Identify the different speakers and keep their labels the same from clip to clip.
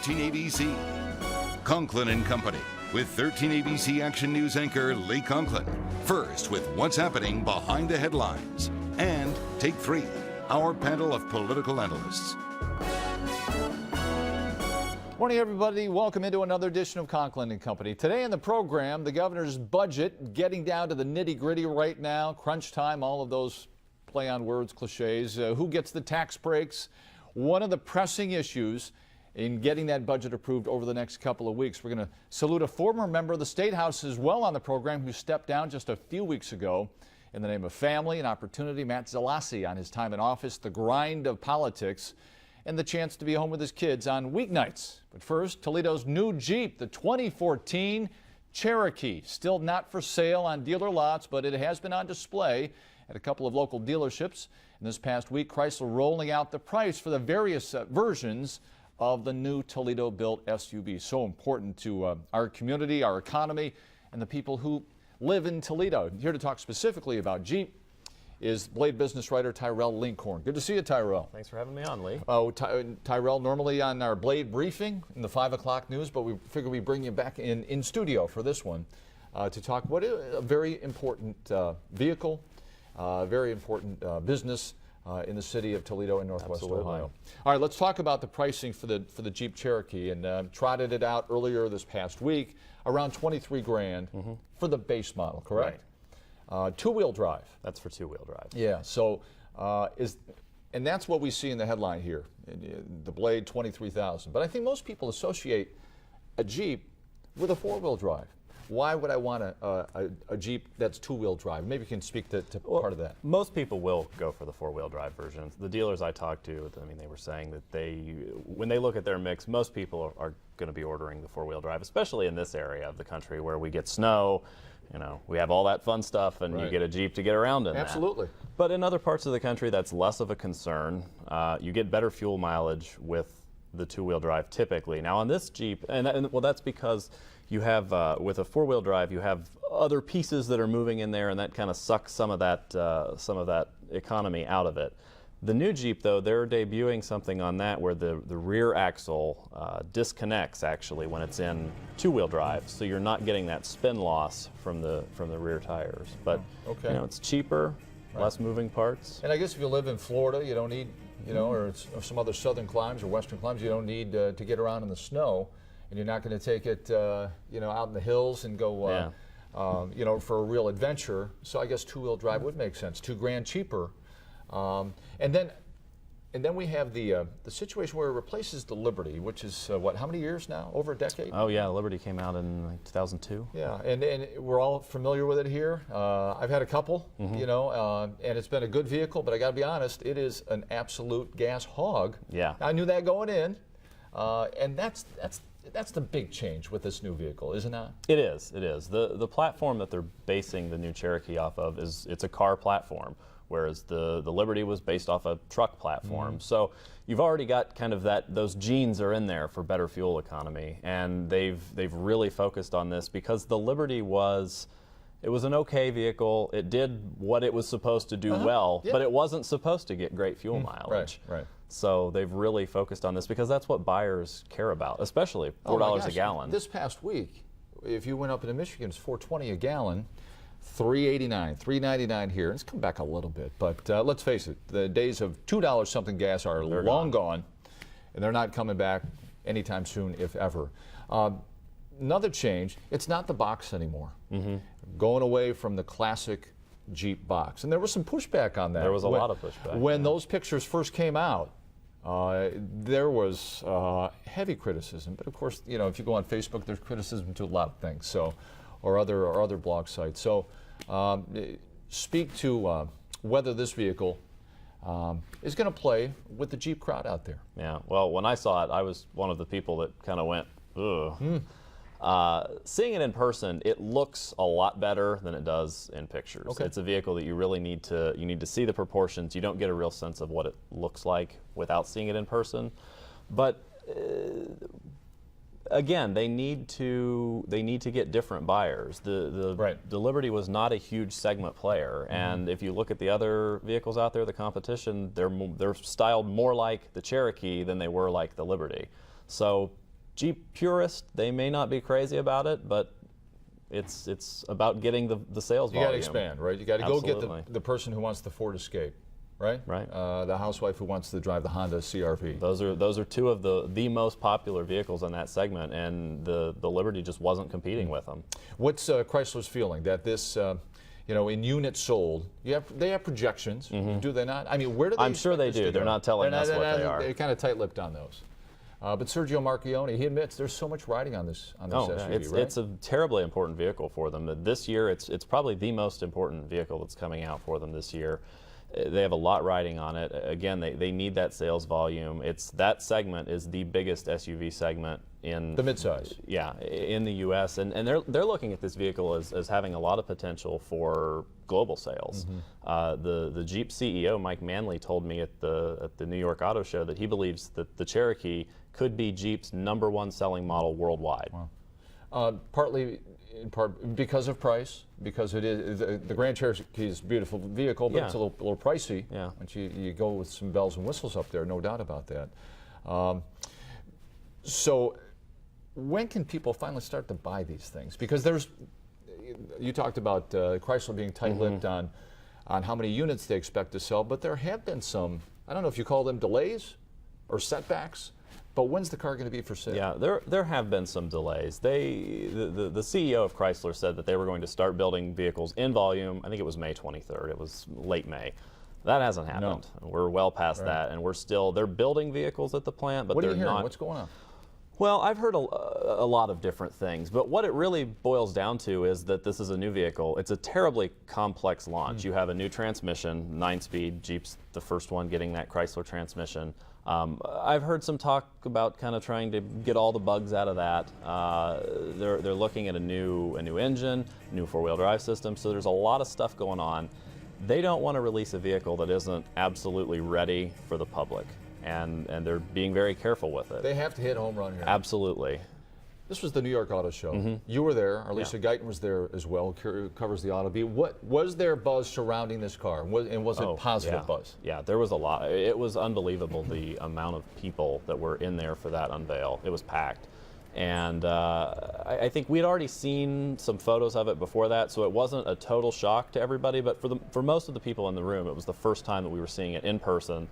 Speaker 1: 13 ABC. Conklin and Company with 13 ABC Action News anchor Lee Conklin. First with what's happening behind the headlines. And Take 3, our panel of political analysts.
Speaker 2: Morning, everybody. Welcome into another edition of Conklin and Company. Today in the program, the governor's budget, getting down to the nitty-gritty right now, crunch time, all of those play on words, cliches. Who gets the tax breaks? One of the pressing issues in getting that budget approved over the next couple of weeks. We're going to salute a former member of the State House as well on the program who stepped down just a few weeks ago in the name of family and opportunity. Matt Zalassi on his time in office, the grind of politics, and the chance to be home with his kids on weeknights. But first, Toledo's new Jeep, the 2014 Cherokee, still not for sale on dealer lots, but it has been on display at a couple of local dealerships. And this past week, Chrysler rolling out the price for the various versions of the new Toledo-built SUV. So important to our community, our economy, and the people who live in Toledo. Here to talk specifically about Jeep is Blade business writer Tyrell Lincoln. Good to see you, Tyrell.
Speaker 3: Thanks for having me on, Lee.
Speaker 2: Tyrell, normally on our Blade briefing in the 5 o'clock news, but we figure we bring you back in studio for this one to talk what is a very important vehicle, very important business in the city of Toledo in Northwest Ohio. All right, let's talk about the pricing for the Jeep Cherokee, and trotted it out earlier this past week, around $23,000 for the base model, correct? Right. Two-wheel drive.
Speaker 3: That's for two-wheel drive.
Speaker 2: Yeah, so and that's what we see in the headline here, the Blade 23,000. But I think most people associate a Jeep with a four-wheel drive. Why would I want a Jeep that's two-wheel drive? Maybe you can speak to part of that.
Speaker 3: Most people will go for the four-wheel drive versions. The dealers I talked to, I mean, they were saying that when they look at their mix, most people are going to be ordering the four-wheel drive, especially in this area of the country where we get snow. You know, we have all that fun stuff, and you get a Jeep to get around in.
Speaker 2: Absolutely.
Speaker 3: But in other parts of the country, that's less of a concern. You get better fuel mileage with the two-wheel drive typically. Now on this Jeep, and well, that's because you have, with a four-wheel drive, you have other pieces that are moving in there, and that kind of sucks some of that economy out of it. The new Jeep, though, they're debuting something on that where the rear axle disconnects actually when it's in two-wheel drive, so you're not getting that spin loss from the rear tires. But you know, it's cheaper, less moving parts.
Speaker 2: And I guess if you live in Florida, you don't need, you know, or some other southern climes or western climes, you don't need to get around in the snow, and you're not going to take it, you know, out in the hills and go, you know, for a real adventure. So I guess two-wheel drive would make sense. $2,000 cheaper. And then we have the situation where it replaces the Liberty, which is what, how many years now? Over a decade?
Speaker 3: Oh yeah, Liberty came out in like 2002.
Speaker 2: Yeah, and we're all familiar with it here. I've had a couple, you know, and it's been a good vehicle, but I got to be honest, it is an absolute gas hog.
Speaker 3: Yeah.
Speaker 2: I knew that going in, and that's the big change with this new vehicle, isn't it?
Speaker 3: It is. It is. The platform that they're basing the new Cherokee off of it's a car platform, whereas the Liberty was based off a truck platform. So you've already got kind of those genes are in there for better fuel economy, and they've really focused on this because the Liberty was an okay vehicle. It did what it was supposed to do well, but it wasn't supposed to get great fuel mileage.
Speaker 2: Right.
Speaker 3: So they've really focused on this because that's what buyers care about, especially $4 a gallon.
Speaker 2: This past week, if you went up into Michigan, it's $4.20 a gallon. $3.89, $3.99 here. It's come back a little bit, but let's face it, the days of $2 something gas are long gone, and they're not coming back anytime soon, if ever. Another change, it's not the box anymore. Going away from the classic Jeep box. And there was some pushback on that.
Speaker 3: There was a lot of pushback.
Speaker 2: When those pictures first came out, there was heavy criticism. But of course, you know, if you go on Facebook, there's criticism to a lot of things. So. Or other blog sites. So speak to whether this vehicle is going to play with the Jeep crowd out there.
Speaker 3: Yeah, well, when I saw it, I was one of the people that kind of went, ugh. Seeing it in person, it looks a lot better than it does in pictures. Okay. It's a vehicle that you really need to see the proportions. You don't get a real sense of what it looks like without seeing it in person. But again, they need to get different buyers. The Liberty was not a huge segment player, and if you look at the other vehicles out there, the competition, they're styled more like the Cherokee than they were like the Liberty. So Jeep purists, they may not be crazy about it, but it's about getting the sales volume.
Speaker 2: You got to expand, right? You got to go
Speaker 3: Absolutely.
Speaker 2: get the person who wants the Ford Escape, right?
Speaker 3: Right.
Speaker 2: The housewife who wants to drive the Honda CR-V.
Speaker 3: Those are two of the most popular vehicles in that segment, and the Liberty just wasn't competing with them.
Speaker 2: What's Chrysler's feeling that this, in units sold, they have projections, do they not? I mean, where do they?
Speaker 3: I'm sure they do. They're not telling us what they are.
Speaker 2: They're kind of tight-lipped on those. But Sergio Marchionne, he admits there's so much riding on this SUV, right?
Speaker 3: It's a terribly important vehicle for them. This year, it's probably the most important vehicle that's coming out for them this year. They have a lot riding on it. Again, they need that sales volume. That segment is the biggest SUV segment in
Speaker 2: the midsize.
Speaker 3: Yeah, in the U.S. and they're looking at this vehicle as having a lot of potential for global sales. The Jeep CEO Mike Manley told me at the New York Auto Show that he believes that the Cherokee could be Jeep's #1 selling model worldwide.
Speaker 2: Wow. In part because of price, because it is the Grand Cherokee is a beautiful vehicle, but it's a little pricey.
Speaker 3: Yeah.
Speaker 2: Once you go with some bells and whistles up there, no doubt about that. So, when can people finally start to buy these things? Because you talked about Chrysler being tight-lipped on how many units they expect to sell, but there have been some, I don't know if you call them delays or setbacks, but when's the car going to be for sale?
Speaker 3: Yeah, there have been some delays. The CEO of Chrysler said that they were going to start building vehicles in volume. I think it was May 23rd. It was late May. That hasn't happened.
Speaker 2: No.
Speaker 3: We're well past that, and they're building vehicles at the plant, but
Speaker 2: what are
Speaker 3: they're
Speaker 2: you hearing?
Speaker 3: not.
Speaker 2: What's going on?
Speaker 3: Well, I've heard a lot of different things, but what it really boils down to is that this is a new vehicle. It's a terribly complex launch. You have a new transmission, 9-speed. Jeep's the first one getting that Chrysler transmission. I've heard some talk about kind of trying to get all the bugs out of that. They're looking at a new engine, new four-wheel drive system, so there's a lot of stuff going on. They don't want to release a vehicle that isn't absolutely ready for the public, and they're being very careful with it.
Speaker 2: They have to hit a home run here.
Speaker 3: Absolutely.
Speaker 2: This was the New York Auto Show. You were there. Lisa Guyton was there as well. Covers the Auto Beat. What was there buzz surrounding this car? And was it positive buzz?
Speaker 3: Yeah, there was a lot. It was unbelievable the amount of people that were in there for that unveil. It was packed. And I think we'd already seen some photos of it before that, so it wasn't a total shock to everybody. But for most of the people in the room, it was the first time that we were seeing it in person.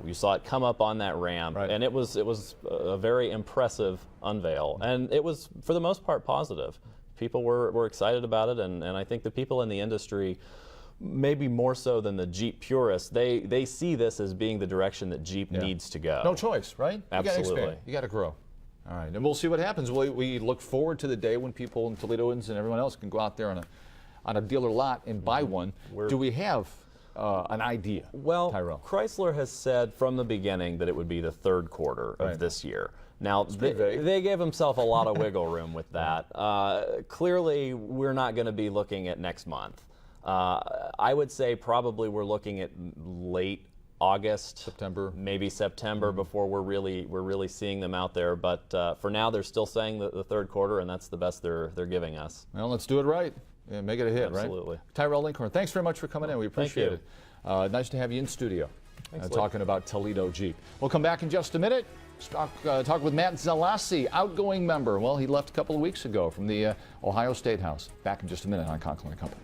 Speaker 3: You saw it come up on that ramp, and it was a very impressive unveil, and it was for the most part positive. People were excited about it, and I think the people in the industry, maybe more so than the Jeep purists, they see this as being the direction that Jeep needs to go.
Speaker 2: No choice, right?
Speaker 3: Absolutely.
Speaker 2: You got to grow. All right, and we'll see what happens. We look forward to the day when people in Toledoans and everyone else can go out there on a dealer lot and buy one. Do we have an idea?
Speaker 3: Well,
Speaker 2: Tyrell?
Speaker 3: Chrysler has said from the beginning that it would be the third quarter of this year. Now, they gave themselves a lot of wiggle room with that. Clearly, we're not going to be looking at next month. I would say probably we're looking at late August,
Speaker 2: September,
Speaker 3: maybe September before we're really seeing them out there. But for now, they're still saying the third quarter, and that's the best they're giving us.
Speaker 2: Well, let's do it right. Yeah, make it a hit,
Speaker 3: Absolutely.
Speaker 2: Right? Tyrell Linkhorn, thanks very much for coming in. We appreciate it. Nice to have you in studio talking about Toledo Jeep. We'll come back in just a minute. Talk with Matt Zalassi, outgoing member. Well, he left a couple of weeks ago from the Ohio State House. Back in just a minute on Conklin & Company.